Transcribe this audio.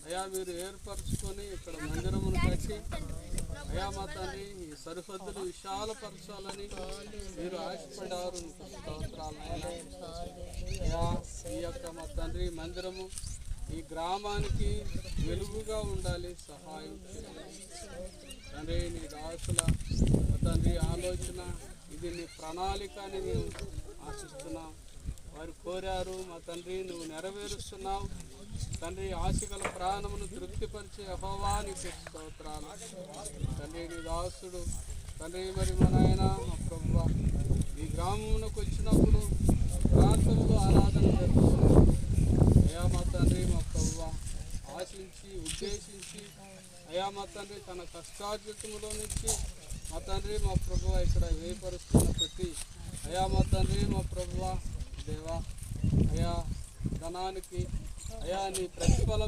అయా మీరు ఏర్పరచుకొని ఇక్కడ మందిరమును కట్టి అయా మా తండ్రి ఈ సరిహద్దులు విశాలపరచాలని మీరు ఆశపడారు. స్తోత్రాలు అయా. ఈ యొక్క మా తండ్రి మందిరము ఈ గ్రామానికి వెలుగుగా ఉండాలి, సహాయం చేయాలి తండ్రి. నీ దాసుల మా తండ్రి ఆలోచన ఇది, నీ ప్రణాళిక అని మేము ఆశిస్తున్నాం. వారు కోరారు మా తండ్రి, నువ్వు నెరవేరుస్తున్నావు తండ్రి. ఆశగల ప్రాణమును తృప్తిపరిచే యెహోవా నీకు స్తోత్రాలు తండ్రి. నీ దాసుడు తండ్రి, మరి మా నాయన మా ప్రభువా ఈ గ్రామంలోకి వచ్చినప్పుడు ప్రాంతంలో ఆరాధన జరుగుతుంది అయా మా తండ్రి. మా ప్రభువా ఆశించి ఉద్దేశించి అయా మా తండ్రి తన కష్టార్జితములో నుంచి మా తండ్రి మా ప్రభువా ఇక్కడ వేయపరుస్తున్న ప్రతి అయా మా తండ్రి మా ప్రభువా దేవా అయా ధనానికి అయా నీ ప్రతిఫలం